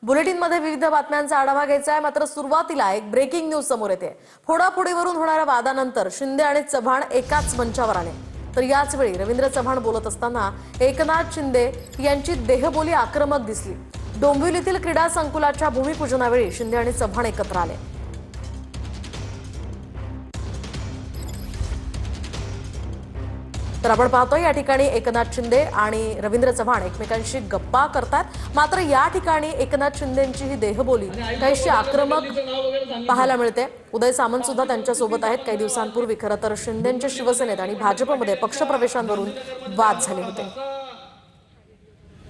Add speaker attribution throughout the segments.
Speaker 1: बुलेटिनमध्ये विविध बातम्यांचा आढावा घ्यायचा आहे, मात्र सुरुवातीला एक ब्रेकिंग न्यूज समोर येते। फोडाफोडीवरून होणाऱ्या वादानंतर शिंदे आणि चव्हाण एकाच मंचावर आले, तर याच वेळी रवींद्र चव्हाण बोलत असताना एकनाथ शिंदे यांची देहबोली आक्रमक दिसली। डोंबिवलीतील क्रीडा संकुलाच्या भूमिपूजनावेळी शिंदे आणि चव्हाण एकत्र आले। तर आपण पाहतोय या ठिकाणी एकनाथ शिंदे आणि रवींद्र चव्हाण एकमेकांशी गप्पा करतात, मात्र या ठिकाणी एकनाथ शिंदेंची ही देहबोली काहीशी आक्रमक पाहायला मिळते। उदय सामंत सुद्धा त्यांच्या सोबत आहेत। काही दिवसांपूर्वी खरं तर शिंदेंच्या शिवसेनेत आणि भाजपमध्ये पक्षप्रवेशांवरून वाद झाले होते।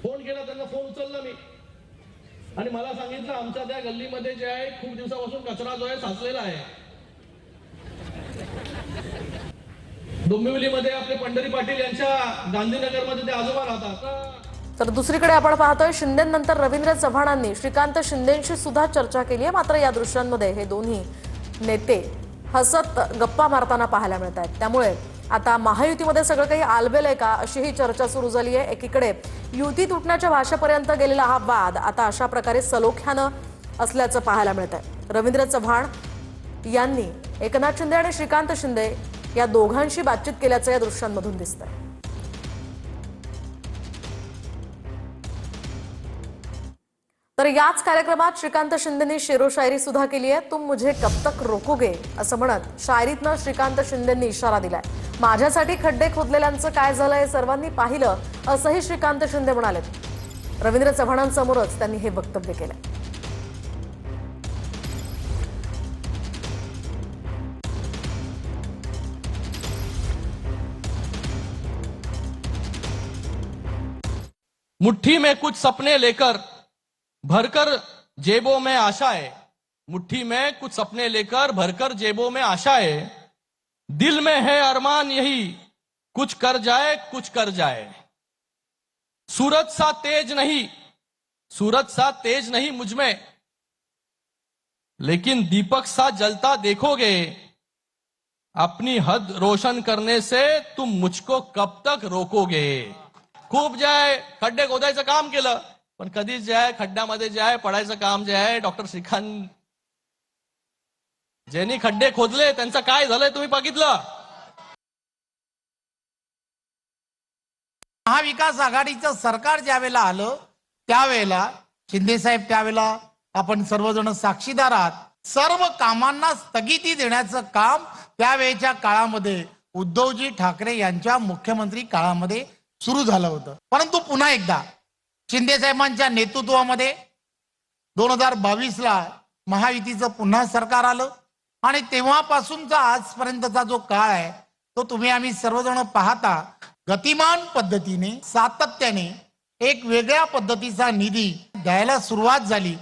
Speaker 2: फोन केला, त्यांना फोन उचलला मी आणि मला सांगितलं आमच्या त्या गल्लीमध्ये जे आहे खूप दिवसापासून कचरा जो आहे साचलेला आहे। डोंबिवलीमध्ये आपले पंढरी पाटील यांच्या गांधीनगरमध्ये ते आजोबा राहतात।
Speaker 1: तर दुसरीकडे आपण पाहतोय शिंदेनंतर रवींद्र चव्हाणांनी श्रीकांत शिंदेंशी सुद्धा चर्चा केली आहे, मात्र या दृश्यांमध्ये हे दोन्ही नेते हसत गप्पा मारताना पाहायला मिळत आहेत। त्यामुळे आता महायुतीमध्ये सगळं काही आलबेल का अशी ही चर्चा सुरू झाली आहे। एकीकडे युती तुटण्याच्या भाषेपर्यंत गेलेला हा वाद आता अशा प्रकारे सलोख्यानं असल्याचं पाहायला मिळत आहे। रवींद्र चव्हाण यांनी एकनाथ शिंदे आणि श्रीकांत शिंदे या दोघांशी बातचीत केल्याचं या दृश्यांमधून दिसतंय। तर याच कार्यक्रमात श्रीकांत शिंदेंनी शेरो शायरी सुद्धा केली आहे। तुम मुझे कब तक रोकोगे असं म्हणत शायरीतनं श्रीकांत शिंदेंनी इशारा दिलाय। माझ्यासाठी खड्डे खोदलेल्यांचं काय झालं हे सर्वांनी पाहिलं असंही श्रीकांत शिंदे म्हणाले। रवींद्र चव्हाणांसमोरच त्यांनी हे वक्तव्य केलंय।
Speaker 2: मुट्ठी में कुछ सपने लेकर भरकर जेबों में आशाएं, मुट्ठी में कुछ सपने लेकर भरकर जेबों में आशाएं, दिल में है अरमान यही कुछ कर जाए। सूरज सा तेज नहीं मुझ में, लेकिन दीपक सा जलता देखोगे। अपनी हद रोशन करने से तुम मुझको कब तक रोकोगे। खूप जे आहे खड्डे खोदायचं काम केलं, पण कधीच जे आहे खड्ड्यामध्ये जे आहे पडायचं काम जे आहे डॉक्टर श्रीकांत ज्यांनी खड्डे खोदले त्यांचं काय झालंय तुम्ही बघितलं।
Speaker 3: महाविकास आघाडीचं सरकार ज्यावेळेला आलं त्यावेळेला शिंदे साहेब त्यावेळेला आपण सर्वजण साक्षीदार आहात, सर्व कामांना स्थगिती देण्याचं काम त्यावेळेच्या काळामध्ये उद्धवजी ठाकरे यांच्या मुख्यमंत्री काळामध्ये सुरू झालं होतं। परंतु पुन्हा एकदा शिंदे साहेबांच्या नेतृत्वामध्ये 2022ला महायुतीचं पुन्हा सरकार आलं आणि तेव्हापासूनचा आजपर्यंतचा जो काळ आहे तो तुम्ही आम्ही सर्वजण पाहता गतिमान पद्धतीने सातत्याने एक वेगळ्या पद्धतीचा निधी द्यायला सुरुवात झाली।